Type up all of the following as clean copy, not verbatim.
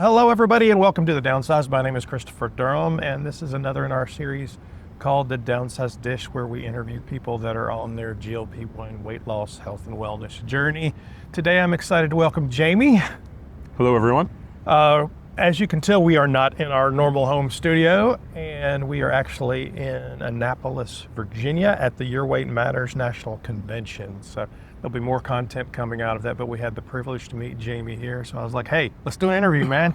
Hello, everybody, and welcome to the Downsized. My name is Christopher Durham, and this is another in our series called the Downsized Dish, where we interview people that are on their GLP-1 weight loss, health, and wellness journey. Today, I'm excited to welcome Jamie. Hello, everyone. As you can tell, we are not in our normal home studio, and we are actually in Annapolis, Virginia at the Your Weight Matters National Convention. So there'll be more content coming out of that, but we had the privilege to meet Jamie here. So I was like, hey, let's do an interview, man.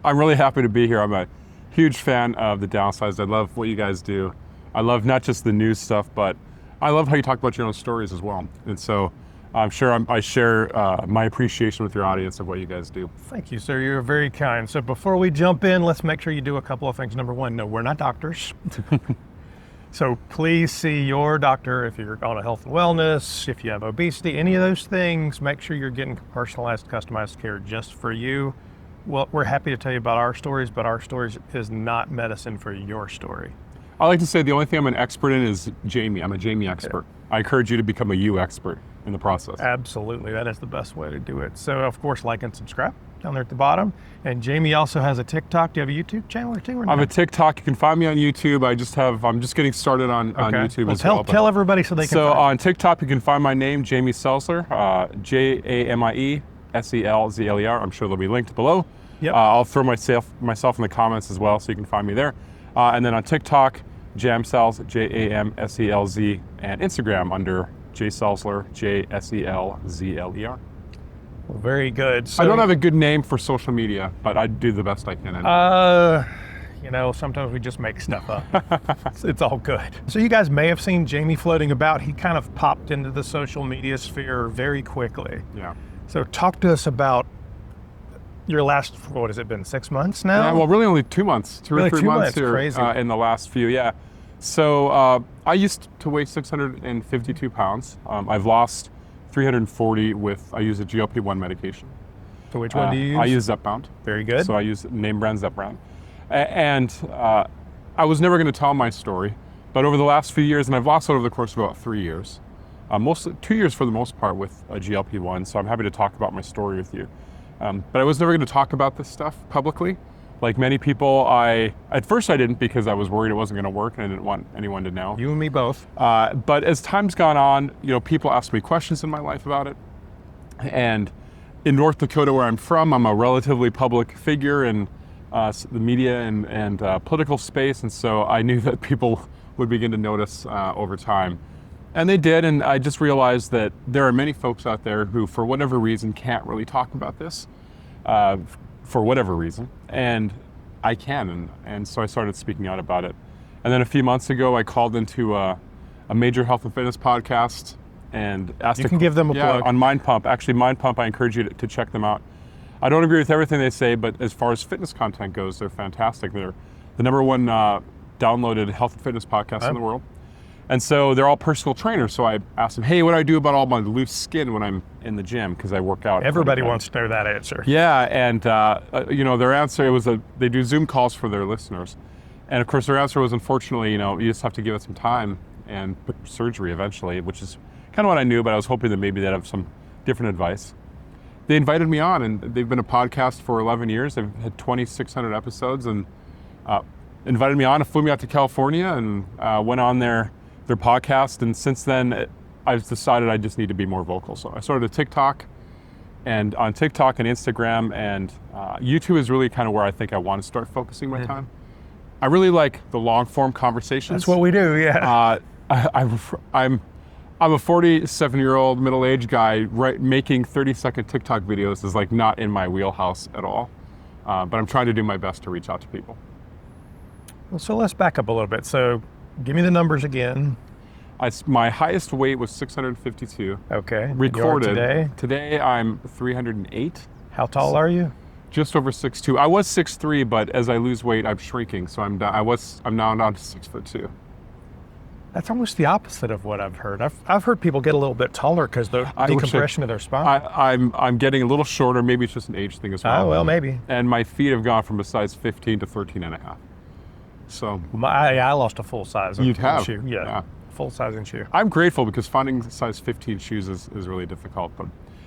I'm really happy to be here. I'm a huge fan of the Downsized. I love what you guys do. I love not just the news stuff, but I love how you talk about your own stories as well. And so I'm sure I share my appreciation with your audience of what you guys do. Thank you, sir. You're very kind. So before we jump in, let's make sure you do a couple of things. Number one, no, we're not doctors. So please see your doctor if you're on a health and wellness, if you have obesity, any of those things. Make sure you're getting personalized, customized care just for you. Well, we're happy to tell you about our stories, but our stories is not medicine for your story. I like to say the only thing I'm an expert in is Jamie. I'm a Jamie expert. Okay. I encourage you to become a you expert in the process. Absolutely. That is the best way to do it. So, of course, like and subscribe down there at the bottom. And Jamie also has a TikTok. Do you have a YouTube channel or two? Or I have a TikTok. You can find me on YouTube. I'm just getting started on YouTube as well. Tell everybody so they can So on TikTok, you can find my name, Jamie Selzler, Jamie-Selzler. I'm sure they'll be linked below. Yep. I'll throw myself in the comments as well, so you can find me there. And then on TikTok, Jamselz, Jamselz, and Instagram under Selzler, Selzler. Well, very good. So, I don't have a good name for social media, but I do the best I can. Sometimes we just make stuff up. It's all good. So you guys may have seen Jamie floating about. He kind of popped into the social media sphere very quickly. Yeah. So talk to us about your last, what has it been, 6 months now? Yeah, well, really only 2 months, two or three months here. Crazy. In the last few, yeah. So I used to weigh 652 pounds. I've lost 340 I use a GLP-1 medication. So which one do you use? I use Zepbound. Very good. So I use name brand Zepbound. And I was never going to tell my story, but over the last few years, and I've lost it over the course of about 3 years, mostly 2 years for the most part with a GLP-1, so I'm happy to talk about my story with you. But I was never going to talk about this stuff publicly. Like many people, at first I didn't because I was worried it wasn't going to work and I didn't want anyone to know. You and me both. But as time's gone on, people ask me questions in my life about it. And in North Dakota, where I'm from, I'm a relatively public figure in the media and political space. And so I knew that people would begin to notice over time. And they did, and I just realized that there are many folks out there who, for whatever reason, can't really talk about this. For whatever reason, and I can, and so I started speaking out about it. And then a few months ago, I called into a major health and fitness podcast and asked. You can give them a plug. On Mind Pump. Actually, Mind Pump, I encourage you to check them out. I don't agree with everything they say, but as far as fitness content goes, they're fantastic. They're the number one downloaded health and fitness podcast in the world. And so they're all personal trainers. So I asked them, hey, what do I do about all my loose skin when I'm in the gym? Because I work out. Everybody wants to know that answer. Yeah, and their answer was they do Zoom calls for their listeners. And of course their answer was, unfortunately, you just have to give it some time and put surgery eventually, which is kind of what I knew, but I was hoping that maybe they'd have some different advice. They invited me on, and they've been a podcast for 11 years. They've had 2,600 episodes, and invited me on and flew me out to California and went on their podcast, and since then I've decided I just need to be more vocal. So I started a TikTok, and on TikTok and Instagram and YouTube is really kind of where I think I want to start focusing my time. I really like the long form conversations. That's what we do, yeah. I'm a 47-year-old middle-aged guy. Making 30-second TikTok videos is like not in my wheelhouse at all, but I'm trying to do my best to reach out to people. Well, so let's back up a little bit. So give me the numbers again. My highest weight was 652. Okay. Recorded. Today? Today I'm 308. How tall are you? Just over 6'2". I was 6'3", but as I lose weight, I'm shrinking. So I'm now down to 6'2". That's almost the opposite of what I've heard. I've heard people get a little bit taller because the decompression of their spine. I'm getting a little shorter. Maybe it's just an age thing as well. Oh, well, maybe. And my feet have gone from a size 15 to 13 and a half. So I lost a full size. You'd have? Shoe. Yeah. Full size in shoe. I'm grateful because finding size 15 shoes is really difficult. But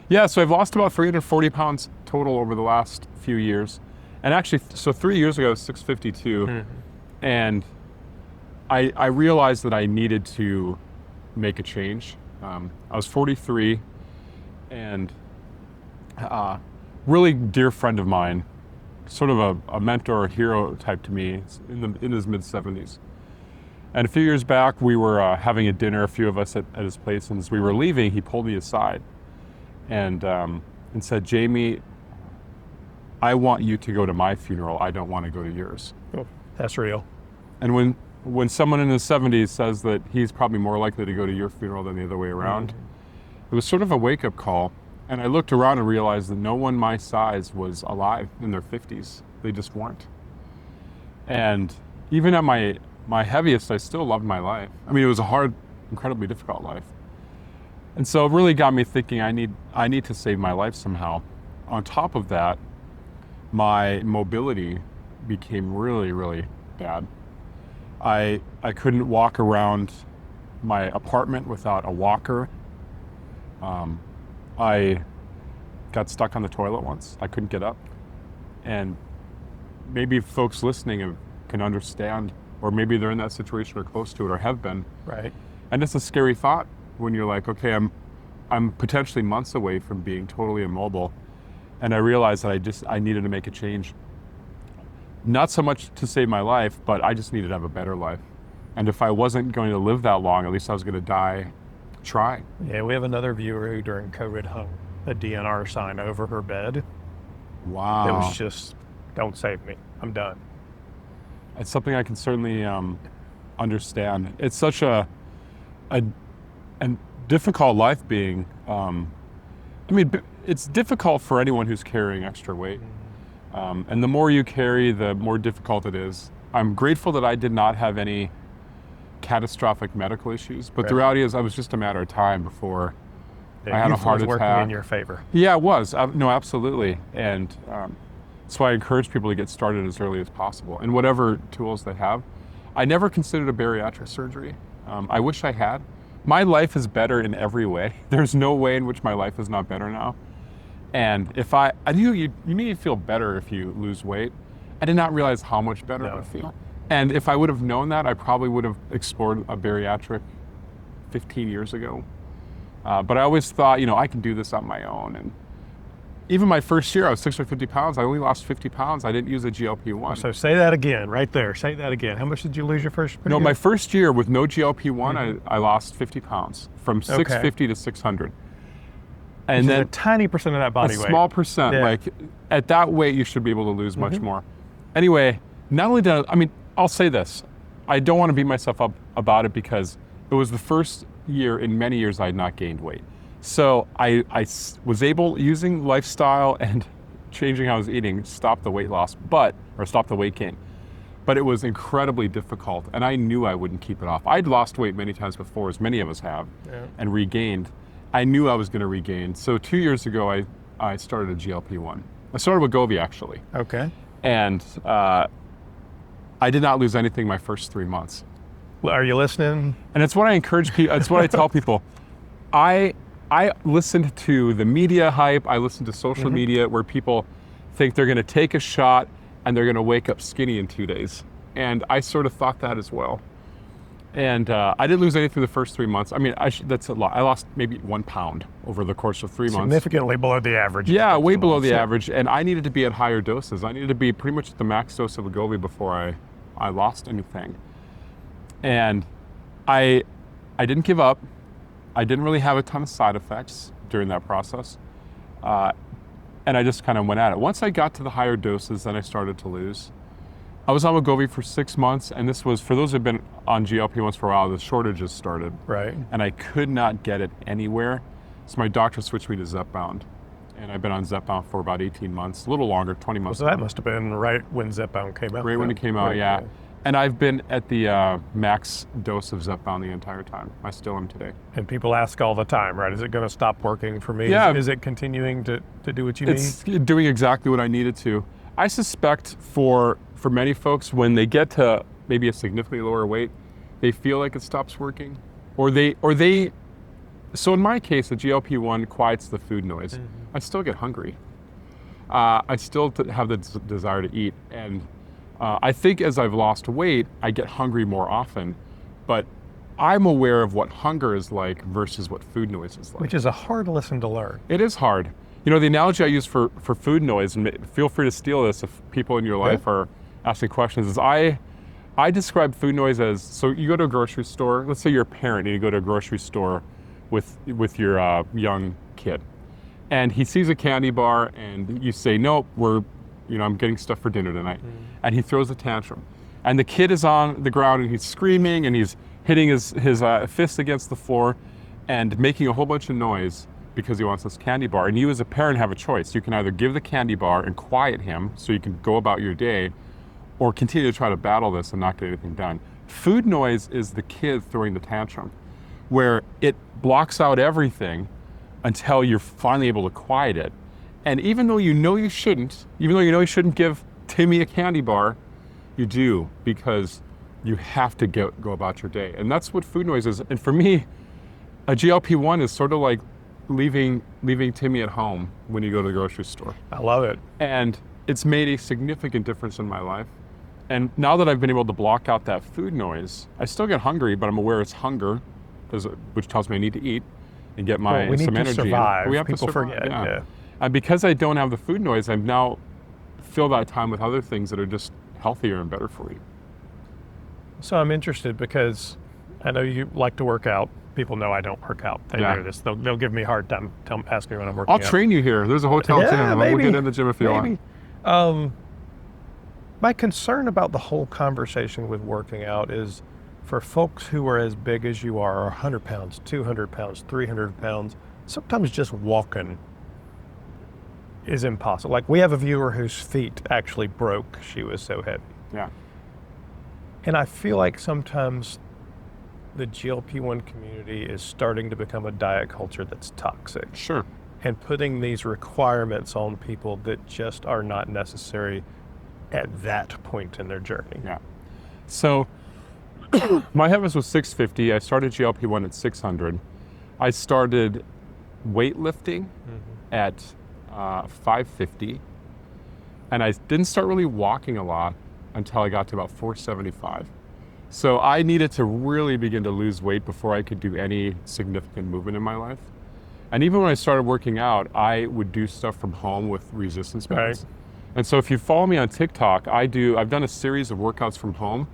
yeah, so I've lost about 340 pounds total over the last few years. And actually, so 3 years ago, I was 652, and I realized that I needed to make a change. I was 43, and really dear friend of mine, sort of a mentor, a hero type to me, in his mid-70s. And a few years back, we were having a dinner, a few of us at his place, and as we were leaving, he pulled me aside and said, "Jamie, I want you to go to my funeral. I don't want to go to yours." Oh, that's real. And when someone in his 70s says that he's probably more likely to go to your funeral than the other way around, it was sort of a wake-up call. And I looked around and realized that no one my size was alive in their 50s. They just weren't. And even at my heaviest, I still loved my life. I mean, it was a hard, incredibly difficult life. And so it really got me thinking, I need to save my life somehow. On top of that, my mobility became really, really bad. I couldn't walk around my apartment without a walker. I got stuck on the toilet once. I couldn't get up. And maybe folks listening can understand, or maybe they're in that situation or close to it or have been. Right. And it's a scary thought when you're like, okay, I'm potentially months away from being totally immobile. And I realized that I needed to make a change. Not so much to save my life, but I just needed to have a better life. And if I wasn't going to live that long, at least I was going to die trying. Yeah, we have another viewer who during COVID hung a DNR sign over her bed. Wow. It was just, "Don't save me. I'm done." It's something I can certainly understand. It's such a difficult life being. I mean, it's difficult for anyone who's carrying extra weight. And the more you carry, the more difficult it is. I'm grateful that I did not have any catastrophic medical issues, but the reality is I was just a matter of time before I had a heart attack. Working in your favor. Yeah, it was. No, absolutely. And that's why I encourage people to get started as early as possible in whatever tools they have. I never considered a bariatric surgery. I wish I had. My life is better in every way. There's no way in which my life is not better now. And if I knew you need to feel better if you lose weight. I did not realize how much better I would feel. And if I would have known that, I probably would have explored a bariatric 15 years ago. But I always thought, I can do this on my own. And even my first year, I was 650 pounds. I only lost 50 pounds. I didn't use a GLP-1. So say that again, right there. Say that again. How much did you lose your first year? No, my first year with no GLP-1, I lost 50 pounds from 650 to 600. And then a tiny percent of that body weight. A small percent. Yeah. Like at that weight, you should be able to lose much more. Anyway, not only did I'll say this. I don't want to beat myself up about it because it was the first year in many years I had not gained weight. So I was able, using lifestyle and changing how I was eating, stop the weight loss, or stop the weight gain. But it was incredibly difficult, and I knew I wouldn't keep it off. I'd lost weight many times before, as many of us have, and regained. I knew I was going to regain. So 2 years ago, I started a GLP-1. I started Wegovy, actually. Okay. And I did not lose anything my first 3 months. Well, are you listening? And it's what I encourage people, it's what I tell people. I listened to the media hype, I listened to social media where people think they're going to take a shot and they're going to wake up skinny in 2 days. And I sort of thought that as well. And I didn't lose anything the first 3 months. I mean, that's a lot. I lost maybe 1 pound over the course of 3 months. Significantly below the average. Yeah, way below the average. And I needed to be at higher doses. I needed to be pretty much at the max dose of Wegovy before I lost anything. And I didn't give up. I didn't really have a ton of side effects during that process. And I just kind of went at it. Once I got to the higher doses, then I started to lose. I was on Wegovy for 6 months, and this was, for those who have been on GLP-1s for a while, the shortages started. Right. And I could not get it anywhere. So my doctor switched me to Zepbound. And I've been on Zepbound for about 18 months, a little longer, 20 months. So that must have been right when Zepbound came out. Right when it came out, yeah. And I've been at the max dose of Zepbound the entire time. I still am today. And people ask all the time, right? Is it going to stop working for me? Yeah. Is it continuing to do what you need? It's doing exactly what I needed to. I suspect for many folks, when they get to maybe a significantly lower weight, they feel like it stops working, or they. So in my case, the GLP-1 quiets the food noise. I still get hungry. I still have the desire to eat. And I think as I've lost weight, I get hungry more often. But I'm aware of what hunger is like versus what food noise is like. Which is a hard lesson to learn. It is hard. You know, the analogy I use for food noise, and feel free to steal this if people in your life are asking questions, is I describe food noise as, so you go to a grocery store, let's say you're a parent and you go to a grocery store with your young kid, and he sees a candy bar and you say, nope, I'm getting stuff for dinner tonight. And he throws a tantrum. And the kid is on the ground and he's screaming and he's hitting his fist against the floor and making a whole bunch of noise because he wants this candy bar. And you as a parent have a choice. You can either give the candy bar and quiet him so you can go about your day, or continue to try to battle this and not get anything done. Food noise is the kid throwing the tantrum, where it blocks out everything until you're finally able to quiet it. And even though you know you shouldn't give Timmy a candy bar, you do, because you have to go about your day. And that's what food noise is. And for me, a GLP-1 is sort of like leaving Timmy at home when you go to the grocery store. I love it. And it's made a significant difference in my life. And now that I've been able to block out that food noise, I still get hungry, but I'm aware it's hunger, which tells me I need to eat and get some energy. We need to survive. We have People to survive. forget. Yeah. And because I don't have the food noise, I've now filled that time with other things that are just healthier and better for you. So I'm interested because I know you like to work out. People know I don't work out. They know this. They'll give me a hard time. Ask me when I'm working out. I'll train you here. There's a hotel gym. We'll get in the gym if you want. My concern about the whole conversation with working out is for folks who are as big as you are 100 pounds, 200 pounds, 300 pounds, sometimes just walking is impossible. Like, we have a viewer whose feet actually broke. She was so heavy. Yeah. And I feel like sometimes the GLP-1 community is starting to become a diet culture that's toxic. Sure. And putting these requirements on people that just are not necessary at that point in their journey. Yeah. So my heaviness was 650. I started GLP-1 at 600. I started weightlifting at 550. And I didn't start really walking a lot until I got to about 475. So I needed to really begin to lose weight before I could do any significant movement in my life. And even when I started working out, I would do stuff from home with resistance bands. Right. And so if you follow me on TikTok, I've done a series of workouts from home.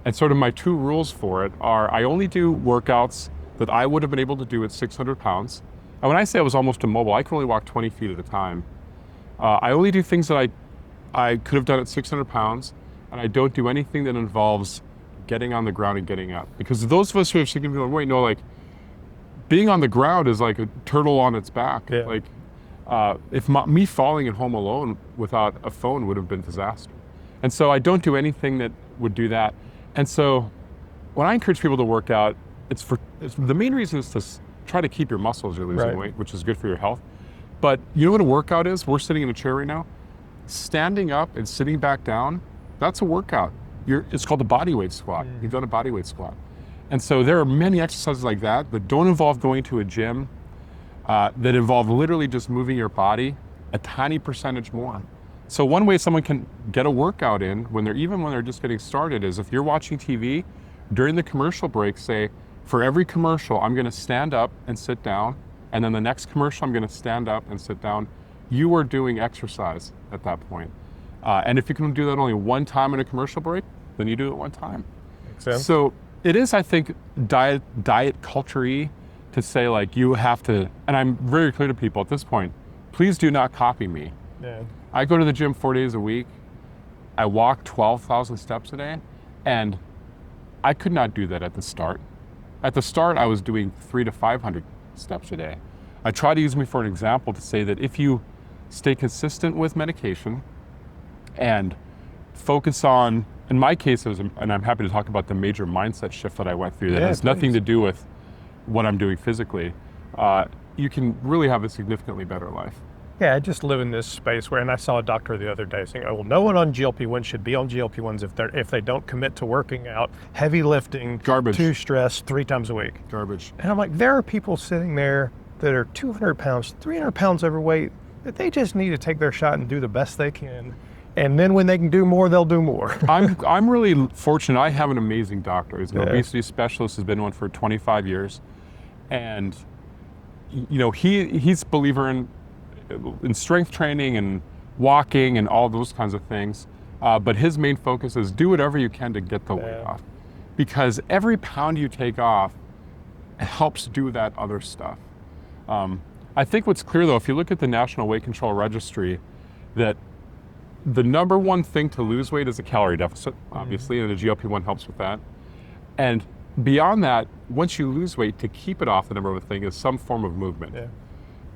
And sort of my two rules for it are, I only do workouts that I would have been able to do at 600 pounds. And when I say I was almost immobile, I could only walk 20 feet at a time. I only do things that I could have done at 600 pounds, and I don't do anything that involves getting on the ground and getting up. Because those of us who have significant weight know, like, being on the ground is like a turtle on its back. Yeah. Like, if me falling at home alone without a phone would have been disaster. And so I don't do anything that would do that. And so when I encourage people to work out, the main reason is to try to keep your muscles as you're losing weight, which is good for your health. But you know what a workout is? We're sitting in a chair right now. Standing up and sitting back down, that's a workout. It's called a body weight squat. You've done a body weight squat. And so there are many exercises like that don't involve going to a gym, that involve literally just moving your body a tiny percentage more. So one way someone can get a workout in when they're just getting started is, if you're watching TV, during the commercial break, say, for every commercial, I'm gonna stand up and sit down, and then the next commercial, I'm gonna stand up and sit down. You are doing exercise at that point. And if you can do that only one time in a commercial break, then you do it one time. Makes sense. So it is, I think, diet culture-y to say, like, you have to, and I'm very clear to people at this point, please do not copy me. Yeah. I go to the gym 4 days a week. I walk 12,000 steps a day, and I could not do that at the start. At the start, I was doing 300 to 500 steps a day. I try to use me for an example to say that if you stay consistent with medication and focus on, in my case, and I'm happy to talk about the major mindset shift that I went through that has nothing to do with what I'm doing physically, you can really have a significantly better life. Yeah, I just live in this space where, and I saw a doctor the other day saying, oh, well, no one on GLP-1 should be on GLP-1s if they don't commit to working out, heavy lifting, too stressed 3 times a week. Garbage. And I'm like, there are people sitting there that are 200 pounds, 300 pounds overweight. They just need to take their shot and do the best they can. And then when they can do more, they'll do more. I'm really fortunate. I have an amazing doctor. He's an obesity specialist, has been one for 25 years. And he's a believer in strength training and walking and all those kinds of things. But his main focus is do whatever you can to get the weight off. Because every pound you take off helps do that other stuff. I think what's clear though, if you look at the National Weight Control Registry, that the number one thing to lose weight is a calorie deficit, obviously, and the GLP-1 helps with that. And beyond that, once you lose weight, to keep it off, the number one thing is some form of movement. Yeah.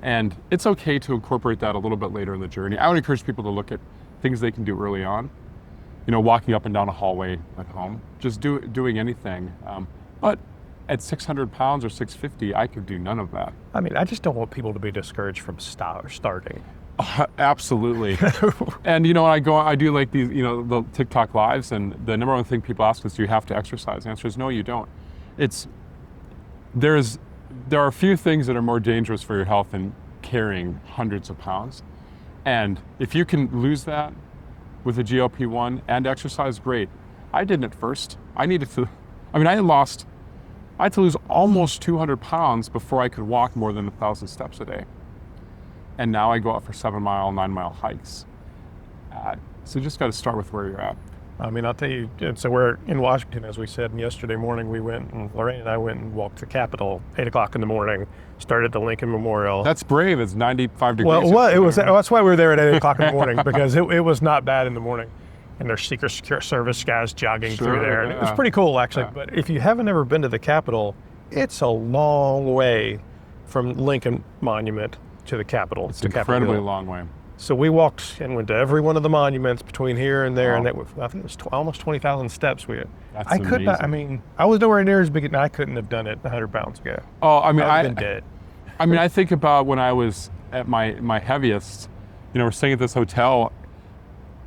And it's okay to incorporate that a little bit later in the journey. I would encourage people to look at things they can do early on. Walking up and down a hallway at home, just doing anything. But at 600 pounds or 650, I could do none of that. I mean, I just don't want people to be discouraged from starting. Absolutely. And I do like these, the TikTok lives, and the number one thing people ask is, do you have to exercise? The answer is no, you don't. There are a few things that are more dangerous for your health than carrying hundreds of pounds. And if you can lose that with a GLP-1 and exercise, great. I didn't at first. I had to lose almost 200 pounds before I could walk more than 1,000 steps a day. And now I go out for 7-mile, 9-mile hikes. So you just got to start with where you're at. I mean, I'll tell you, so we're in Washington, as we said, and yesterday morning Lorraine and I went and walked the Capitol, 8 o'clock in the morning, started at the Lincoln Memorial. That's brave, it's 95 degrees. Well, that's why we were there at 8 o'clock in the morning, because it was not bad in the morning. And there's Secret Service guys jogging through there. And it was pretty cool, actually. Yeah. But if you haven't ever been to the Capitol, it's a long way from Lincoln Monument to the Capitol. It's an incredibly long way. So we walked and went to every one of the monuments between here and there, and I think it was almost 20,000 steps. That's amazing. I was nowhere near as big, and I couldn't have done it 100 pounds ago. Oh, I mean, I've been dead. I mean, I think about when I was at my heaviest. We're staying at this hotel.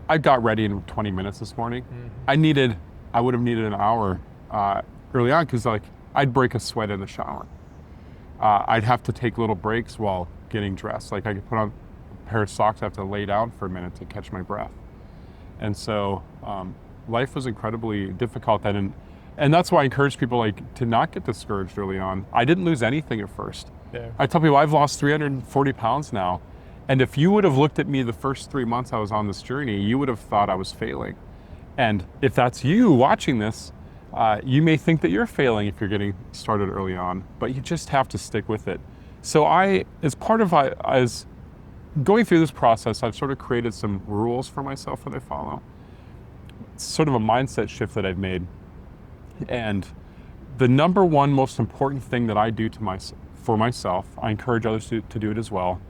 I got ready in 20 minutes this morning. Mm-hmm. I would have needed an hour early on, because I'd break a sweat in the shower. I'd have to take little breaks while getting dressed. I could put on a pair of socks, I have to lay down for a minute to catch my breath. And so life was incredibly difficult then. And that's why I encourage people to not get discouraged early on. I didn't lose anything at first. Yeah. I tell people I've lost 340 pounds now. And if you would have looked at me the first 3 months I was on this journey, you would have thought I was failing. And if that's you watching this, you may think that you're failing if you're getting started early on, but you just have to stick with it. So as going through this process, I've sort of created some rules for myself that I follow. It's sort of a mindset shift that I've made. And the number one most important thing that I do for myself, I encourage others to do it as well,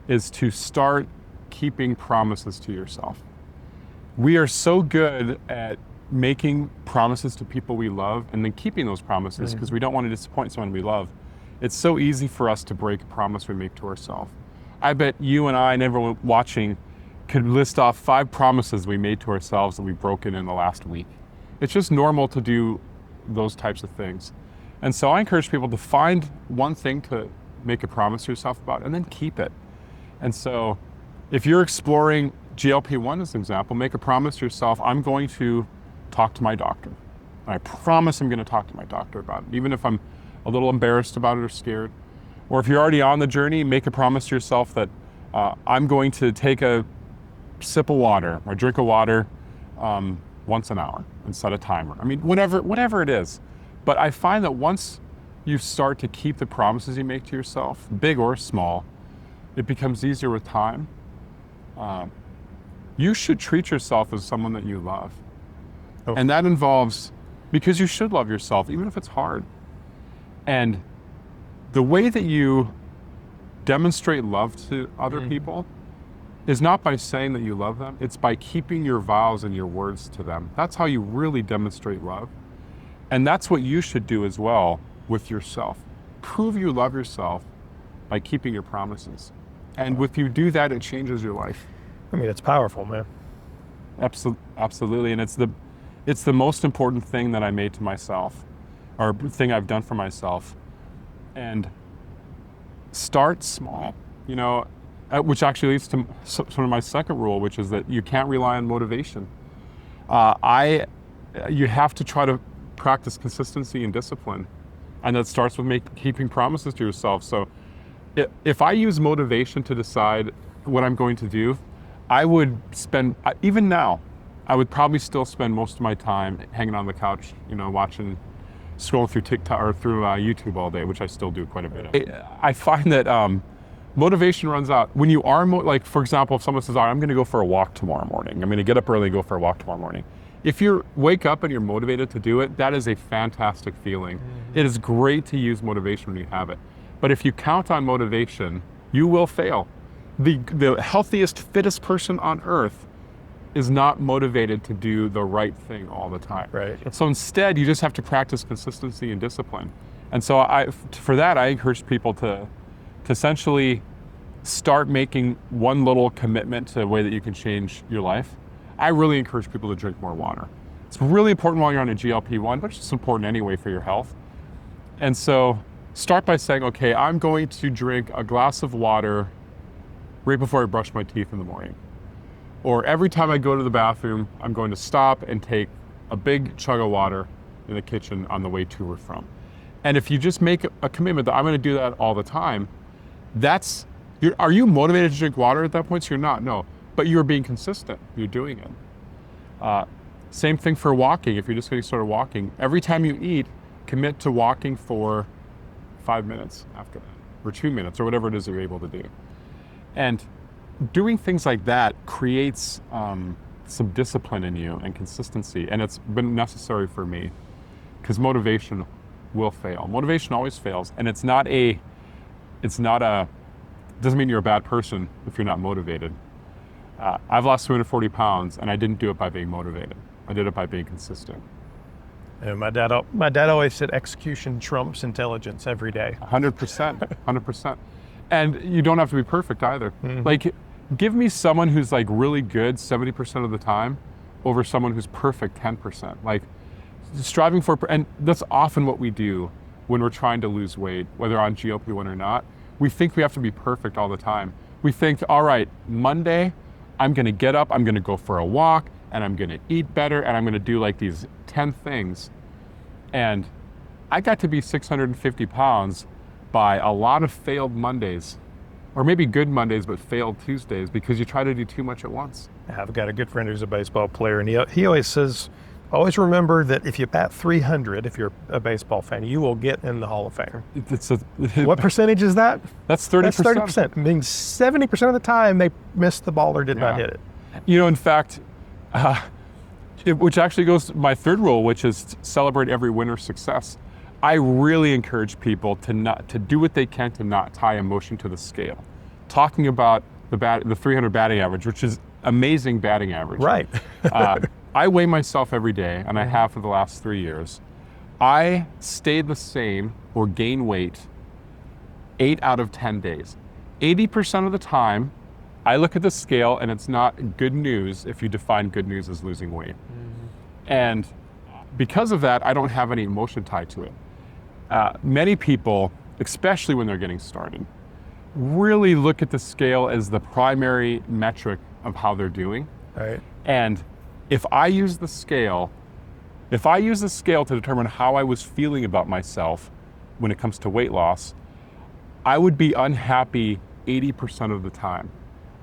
is to start keeping promises to yourself. We are so good at making promises to people we love and then keeping those promises because we don't want to disappoint someone we love. It's so easy for us to break a promise we make to ourselves. I bet you and I and everyone watching could list off 5 promises we made to ourselves that we've broken in the last week. It's just normal to do those types of things. And so I encourage people to find one thing to make a promise to yourself about and then keep it. And so if you're exploring GLP-1 as an example, make a promise to yourself, I'm going to talk to my doctor. I promise I'm going to talk to my doctor about it, even if I'm a little embarrassed about it or scared. Or if you're already on the journey, make a promise to yourself that I'm going to take a sip of water or drink of water once an hour and set a timer. I mean, whatever it is. But I find that once you start to keep the promises you make to yourself, big or small, it becomes easier with time. You should treat yourself as someone that you love. Oh. And that involves, because you should love yourself, even if it's hard. And the way that you demonstrate love to other people is not by saying that you love them, it's by keeping your vows and your words to them. That's how you really demonstrate love. And that's what you should do as well with yourself. Prove you love yourself by keeping your promises. And if you do that, it changes your life. I mean, it's powerful, man. Absolutely, and it's the most important thing that I made to myself, or thing I've done for myself. And start small. which actually leads to sort of my second rule, which is that you can't rely on motivation. You have to try to practice consistency and discipline, and that starts with keeping promises to yourself. So if I use motivation to decide what I'm going to do, I would spend, even now, I would probably still spend most of my time hanging on the couch, scrolling through TikTok or through YouTube all day, which I still do quite a bit of. I find that motivation runs out. When you are, like for example, if someone says, all right, I'm gonna go for a walk tomorrow morning. I'm gonna get up early and go for a walk tomorrow morning. If you wake up and you're motivated to do it, that is a fantastic feeling. It is great to use motivation when you have it. But if you count on motivation, you will fail. The healthiest, fittest person on earth is not motivated to do the right thing all the time. Right. So instead, you just have to practice consistency and discipline. And so for that, I encourage people to essentially start making one little commitment to the way that you can change your life. I really encourage people to drink more water. It's really important while you're on a GLP-1, but it's just important anyway for your health. And so start by saying, okay, I'm going to drink a glass of water right before I brush my teeth in the morning. Or every time I go to the bathroom, I'm going to stop and take a big chug of water in the kitchen on the way to or from. And if you just make a commitment that I'm going to do that all the time, are you motivated to drink water at that point? So you're not, no. But you're being consistent, you're doing it. Same thing for walking. If you're just getting started walking, every time you eat, commit to walking for 5 minutes after that, or 2 minutes, or whatever it is that you're able to do. And doing things like that creates some discipline in you and consistency, and it's been necessary for me, because motivation will fail. Motivation always fails, and it doesn't mean you're a bad person if you're not motivated. I've lost 240 pounds, and I didn't do it by being motivated. I did it by being consistent. And my dad always said execution trumps intelligence every day. 100%, 100%. And you don't have to be perfect either. Mm-hmm. Like, give me someone who's like really good 70% of the time over someone who's perfect 10%. Like, striving for, and that's often what we do when we're trying to lose weight, whether on GLP-1 or not. We think we have to be perfect all the time. We think, all right, Monday, I'm gonna get up, I'm gonna go for a walk, and I'm gonna eat better, and I'm gonna do like these 10 things. And I got to be 650 pounds by a lot of failed Mondays, or maybe good Mondays, but failed Tuesdays, because you try to do too much at once. I've got a good friend who's a baseball player, and he always says, always remember that if you bat 300, if you're a baseball fan, you will get in the Hall of Fame. What percentage is that? That's 30%. That's 30%. It means 70% of the time they missed the ball or did not hit it. In fact, which actually goes to my third rule, which is to celebrate every winner's success. I really encourage people to do what they can to not tie emotion to the scale. Talking about the 300 batting average, which is amazing batting average. Right. I weigh myself every day, and I have for the last 3 years. I stay the same or gain weight 8 out of 10 days. 80% of the time, I look at the scale and it's not good news if you define good news as losing weight. Mm-hmm. And because of that, I don't have any emotion tied to it. Many people, especially when they're getting started, really look at the scale as the primary metric of how they're doing. Right. And if I use the scale to determine how I was feeling about myself when it comes to weight loss, I would be unhappy 80% of the time.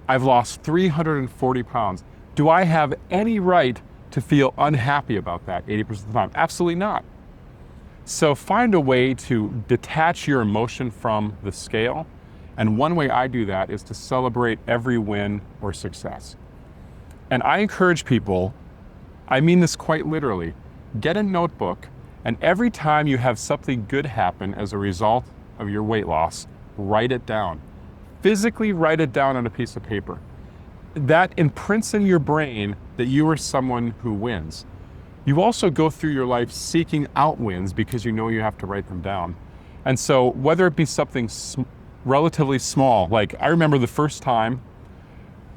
I've lost 340 pounds. Do I have any right to feel unhappy about that 80% of the time? Absolutely not. So find a way to detach your emotion from the scale. And one way I do that is to celebrate every win or success. And I encourage people, I mean this quite literally, get a notebook, and every time you have something good happen as a result of your weight loss, write it down. Physically write it down on a piece of paper. That imprints in your brain that you are someone who wins. You also go through your life seeking out wins because you know you have to write them down. And so whether it be something relatively small, like I remember the first time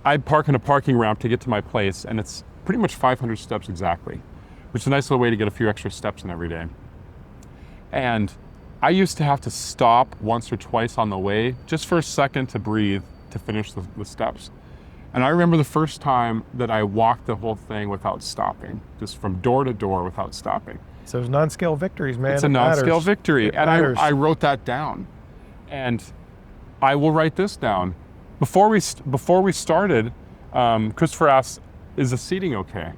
I'd park in a parking ramp to get to my place, and it's pretty much 500 steps exactly, which is a nice little way to get a few extra steps in every day. And I used to have to stop once or twice on the way just for a second to breathe to finish the steps. And I remember the first time that I walked the whole thing without stopping, just from door to door without stopping. So those non-scale victories, man. It's a non-scale victory. It And matters. I wrote that down. And I will write this down. Before we started, Christopher asked, is the seating okay?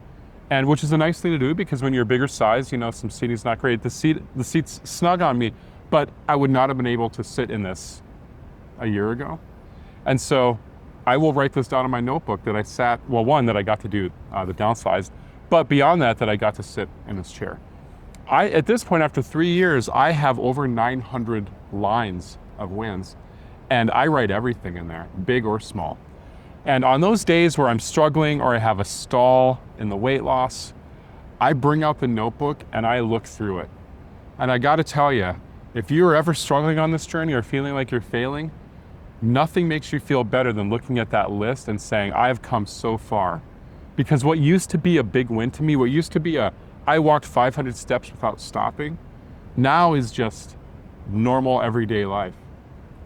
And which is a nice thing to do, because when you're a bigger size, some seating's not great. The seat's snug on me, but I would not have been able to sit in this a year ago. And so I will write this down in my notebook that I sat, well, one, that I got to do the downsized, but beyond that I got to sit in this chair. At this point, after 3 years, I have over 900 lines of wins, and I write everything in there, big or small. And on those days where I'm struggling or I have a stall in the weight loss, I bring out the notebook and I look through it. And I gotta tell you, if you're ever struggling on this journey or feeling like you're failing, nothing makes you feel better than looking at that list and saying, I've come so far. Because what used to be a big win to me, what used to be I walked 500 steps without stopping, now is just normal everyday life.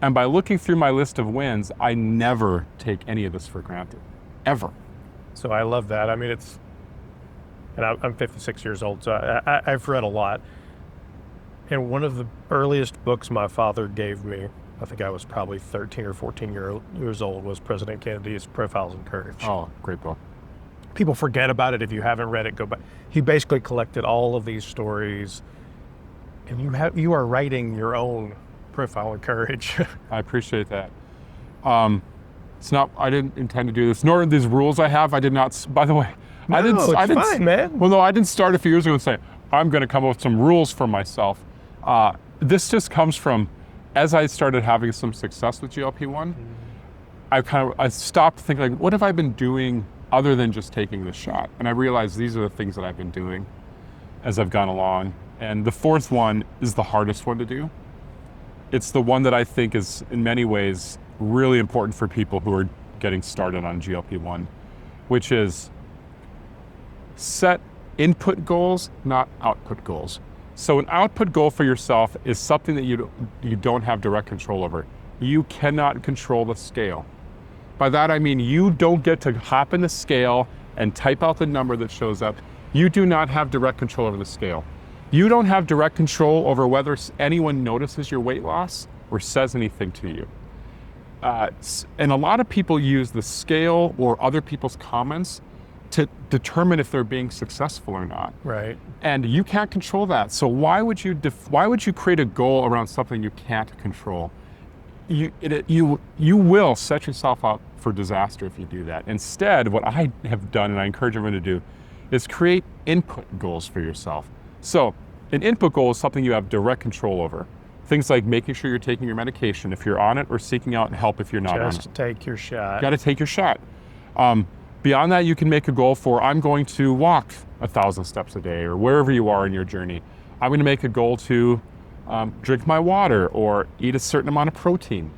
And by looking through my list of wins, I never take any of this for granted, ever. So I love that. I mean, I'm 56 years old, so I've read a lot. And one of the earliest books my father gave me, I think I was probably 13 or 14 years old, was President Kennedy's Profiles in Courage. Oh, great book. People forget about it. If you haven't read it, go back. He basically collected all of these stories, and you are writing your own profile in courage. I appreciate that. It's not, I didn't intend to do this, nor are these rules I have. I did not, by the way, I didn't, fine, man. Well, no, I didn't start a few years ago and say, I'm going to come up with some rules for myself. This just comes from, as I started having some success with GLP-1, I stopped thinking, like, what have I been doing other than just taking the shot? And I realized these are the things that I've been doing as I've gone along. And the fourth one is the hardest one to do. It's the one that I think is, in many ways, really important for people who are getting started on GLP-1, which is set input goals, not output goals. So an output goal for yourself is something that you don't have direct control over. You cannot control the scale. By that I mean you don't get to hop in the scale and type out the number that shows up. You do not have direct control over the scale. You don't have direct control over whether anyone notices your weight loss or says anything to you. And a lot of people use the scale or other people's comments to determine if they're being successful or not. Right. And you can't control that. So why would you create a goal around something you can't control? You will set yourself up for disaster if you do that. Instead, what I have done, and I encourage everyone to do, is create input goals for yourself. So an input goal is something you have direct control over. Things like making sure you're taking your medication if you're on it, or seeking out help if you're not on it. Just take your shot. You got to take your shot. Beyond that, you can make a goal for, I'm going to walk 1,000 steps a day, or wherever you are in your journey. I'm going to make a goal to drink my water or eat a certain amount of protein.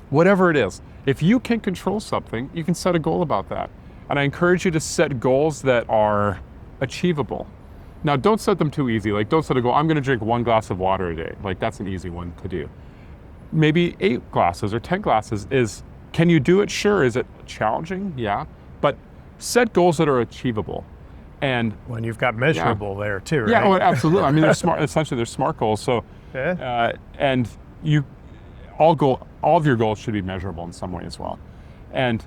Whatever it is. If you can control something, you can set a goal about that. And I encourage you to set goals that are achievable. Now, don't set them too easy. Like, don't set a goal, I'm going to drink 1 glass of water a day. Like, that's an easy one to do. Maybe 8 glasses or 10 glasses can you do it? Sure. Is it challenging? Yeah. But set goals that are achievable. And when you've got measurable there too, right? Yeah, oh, absolutely. I mean, they're smart. Essentially, they're smart goals. So, and all of your goals should be measurable in some way as well. And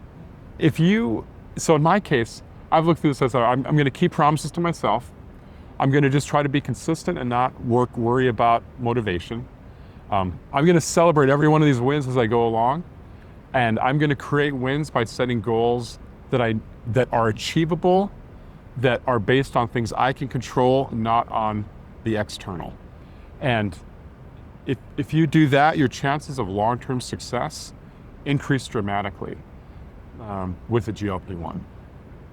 so in my case, I've looked through this as I'm going to keep promises to myself. I'm going to just try to be consistent and not worry about motivation. I'm going to celebrate every one of these wins as I go along, and I'm going to create wins by setting goals that are achievable, that are based on things I can control, not on the external. And if you do that, your chances of long-term success increase dramatically with a GLP-1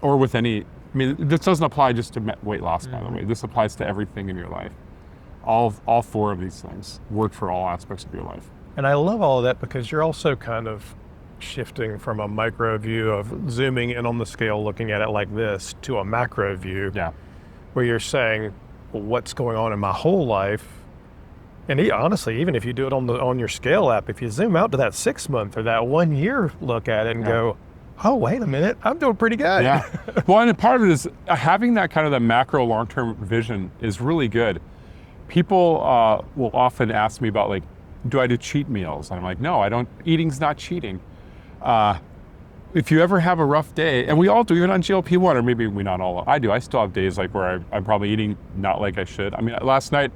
or with any. I mean, this doesn't apply just to weight loss, by the way. This applies to everything in your life. All 4 of these things work for all aspects of your life. And I love all of that because you're also kind of shifting from a micro view of zooming in on the scale, looking at it like this, to a macro view, Yeah. where you're saying, well, what's going on in my whole life? And honestly, even if you do it on your scale app, if you zoom out to that 6 month or that 1 year look at it and go, oh, wait a minute, I'm doing pretty good. Yeah. Well, and part of it is having that kind of the macro long-term vision is really good. People will often ask me about like, do I do cheat meals? And I'm like, no, I don't. Eating's not cheating. If you ever have a rough day, and we all do, even on GLP-1, or maybe we not all, I do. I still have days like where I'm probably eating not like I should. I mean, last night,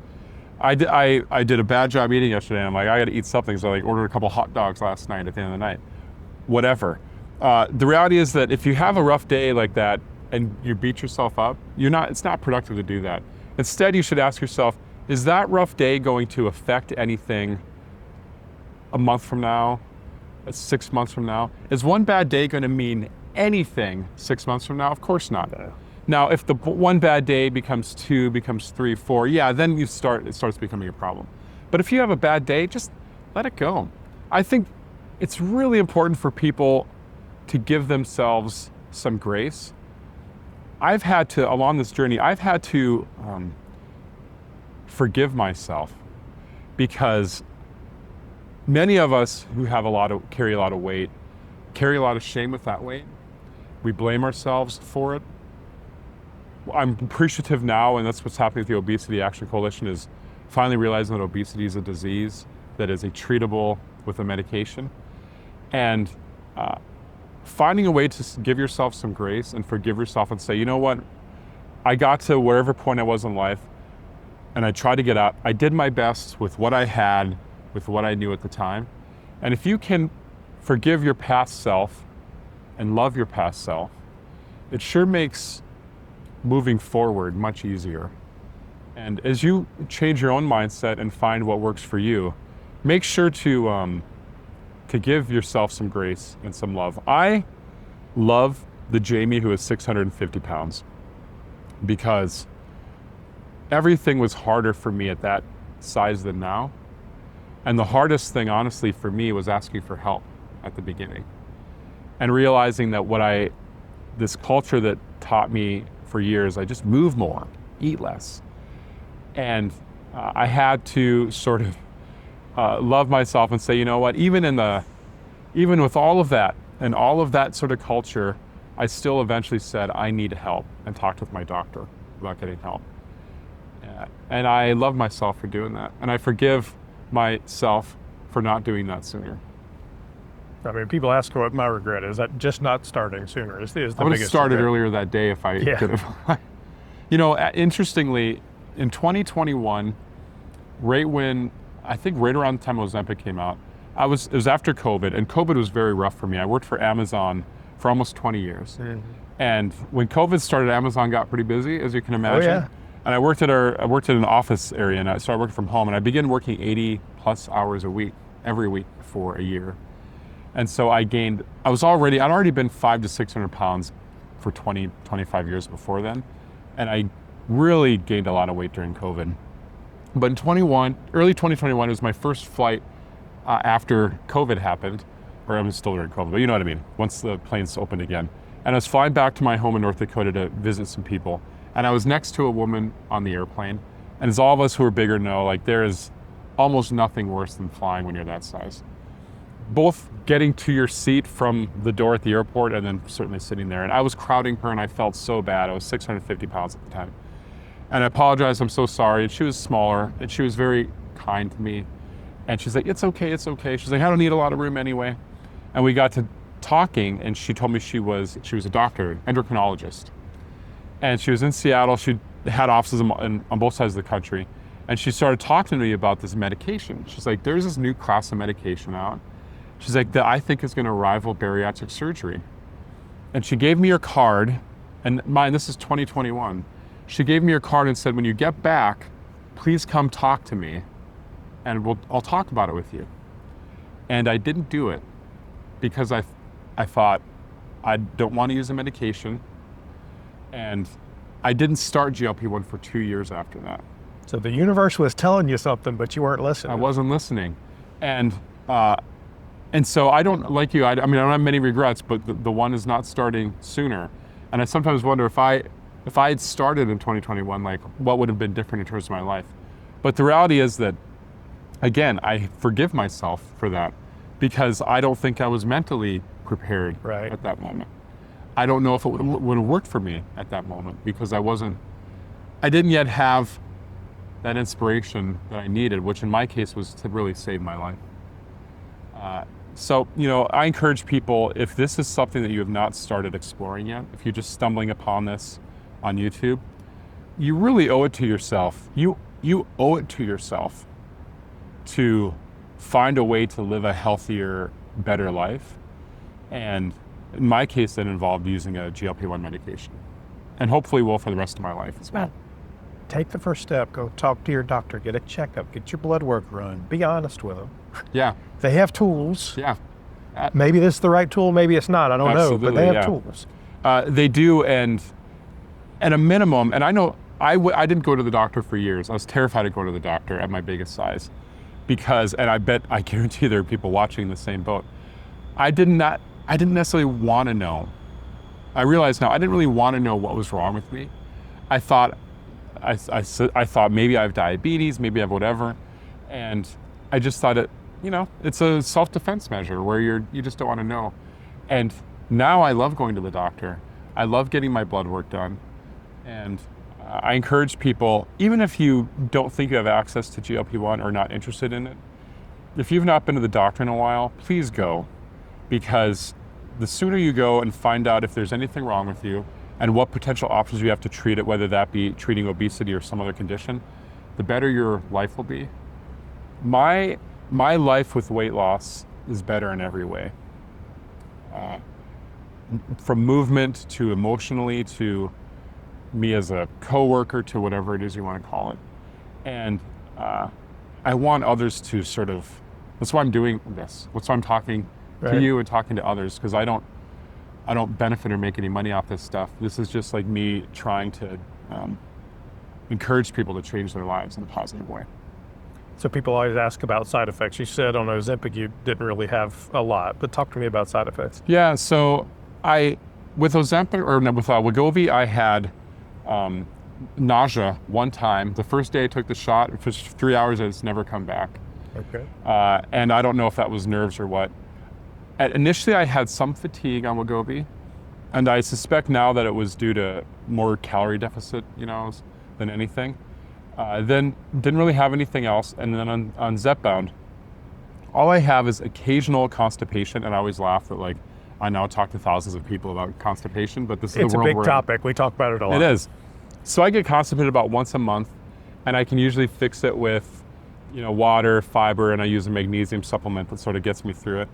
I did a bad job eating yesterday, and I'm like, I got to eat something, so I like ordered a couple hot dogs last night at the end of the night. Whatever. The reality is that if you have a rough day like that and you beat yourself up, it's not productive to do that. Instead, you should ask yourself, is that rough day going to affect anything a month from now, 6 months from now? Is one bad day going to mean anything 6 months from now? Of course not. No. Now, if the one bad day becomes 2, becomes 3, 4, yeah, then it starts becoming a problem. But if you have a bad day, just let it go. I think it's really important for people to give themselves some grace. Along this journey, I've had to forgive myself, because many of us who carry a lot of weight, carry a lot of shame with that weight. We blame ourselves for it. I'm appreciative now, and that's what's happening with the Obesity Action Coalition, is finally realizing that obesity is a disease that is treatable with a medication. And finding a way to give yourself some grace and forgive yourself and say, you know what, I got to wherever point I was in life, and I tried to get out. I did my best with what I had, with what I knew at the time. And if you can forgive your past self and love your past self, it sure makes moving forward much easier. And as you change your own mindset and find what works for you, make sure to give yourself some grace and some love. I love the Jamie who is 650 pounds, because everything was harder for me at that size than now. And the hardest thing, honestly, for me was asking for help at the beginning, and realizing that this culture that taught me for years, I just move more, eat less. And I had to sort of love myself and say, you know what, even with all of that and all of that sort of culture, I still eventually said, I need help, and talked with my doctor about getting help. And I love myself for doing that. And I forgive myself for not doing that sooner. I mean, people ask what my regret is. That just not starting sooner is the biggest. I would have started regret. earlier that day if I could have. You know, interestingly, in 2021, right around the time Ozempic came out, it was after COVID, and COVID was very rough for me. I worked for Amazon for almost 20 years. Mm-hmm. And when COVID started, Amazon got pretty busy, as you can imagine. Oh, yeah. And I worked at an office area, and I started working from home, and I began working 80 plus hours a week, every week for a year. And so I'd already been 500 to 600 pounds for 20, 25 years before then. And I really gained a lot of weight during COVID. But in early 2021, it was my first flight after COVID happened, or I'm still during COVID, but you know what I mean, once the planes opened again. And I was flying back to my home in North Dakota to visit some people. And I was next to a woman on the airplane. And as all of us who are bigger know, like, there is almost nothing worse than flying when you're that size. Both getting to your seat from the door at the airport, and then certainly sitting there. And I was crowding her, and I felt so bad. I was 650 pounds at the time. And I apologized, I'm so sorry. And she was smaller, and she was very kind to me. And she's like, it's okay, it's okay. She's like, I don't need a lot of room anyway. And we got to talking, and she told me she was a doctor, endocrinologist. And she was in Seattle. She had offices on both sides of the country. And she started talking to me about this medication. She's like, there's this new class of medication out. She's like, that I think is going to rival bariatric surgery. And she gave me her card, and this is 2021. She gave me her card and said, when you get back, please come talk to me, and I'll talk about it with you. And I didn't do it because I thought, I don't want to use the medication. And I didn't start GLP-1 for 2 years after that. So the universe was telling you something, but you weren't listening. I wasn't listening. And so I don't, like you, I don't have many regrets, but the one is not starting sooner. And I sometimes wonder if I had started in 2021, like, what would have been different in terms of my life. But the reality is that again, I forgive myself for that because I don't think I was mentally prepared Right. at that moment. I don't know if it would have worked for me at that moment because I didn't yet have that inspiration that I needed, which in my case was to really save my life. So, I encourage people, if this is something that you have not started exploring yet, if you're just stumbling upon this on YouTube, you really owe it to yourself. You owe it to yourself to find a way to live a healthier, better life. And in my case, that involved using a GLP-1 medication. And hopefully will for the rest of my life as well. Take the first step. Go talk to your doctor. Get a checkup. Get your blood work run. Be honest with them. Yeah. They have tools. Yeah. Maybe this is the right tool. Maybe it's not. I don't know. But they have tools. They do. And at a minimum, and I know I didn't go to the doctor for years. I was terrified to go to the doctor at my biggest size because, and I guarantee there are people watching the same boat. I didn't necessarily want to know. I realize now I didn't really want to know what was wrong with me. I thought maybe I have diabetes, maybe I have whatever. And I just thought it's a self-defense measure where you just don't want to know. And now I love going to the doctor. I love getting my blood work done. And I encourage people, even if you don't think you have access to GLP-1 or not interested in it, if you've not been to the doctor in a while, please go. Because the sooner you go and find out if there's anything wrong with you and what potential options you have to treat it, whether that be treating obesity or some other condition, the better your life will be. My life with weight loss is better in every way. From movement to emotionally to me as a coworker to whatever it is you want to call it. And I want others to that's why I'm doing this. That's why I'm talking to you and talking to others, because I don't benefit or make any money off this stuff. This is just like me trying to encourage people to change their lives in a positive way. So people always ask about side effects. You said on Ozempic you didn't really have a lot, but talk to me about side effects. Yeah, so with Ozempic, or with Wegovy, I had nausea one time. The first day I took the shot, for 3 hours, and it's never come back. Okay. And I don't know if that was nerves or what. Initially, I had some fatigue on Wegovy, and I suspect now that it was due to more calorie deficit, than anything. Then didn't really have anything else, and then on Zepbound, all I have is occasional constipation, and I always laugh that I now talk to thousands of people about constipation, but this is the world we're in. It's a big topic. We talk about it a lot. It is. So I get constipated about once a month, and I can usually fix it with, water, fiber, and I use a magnesium supplement that sort of gets me through it.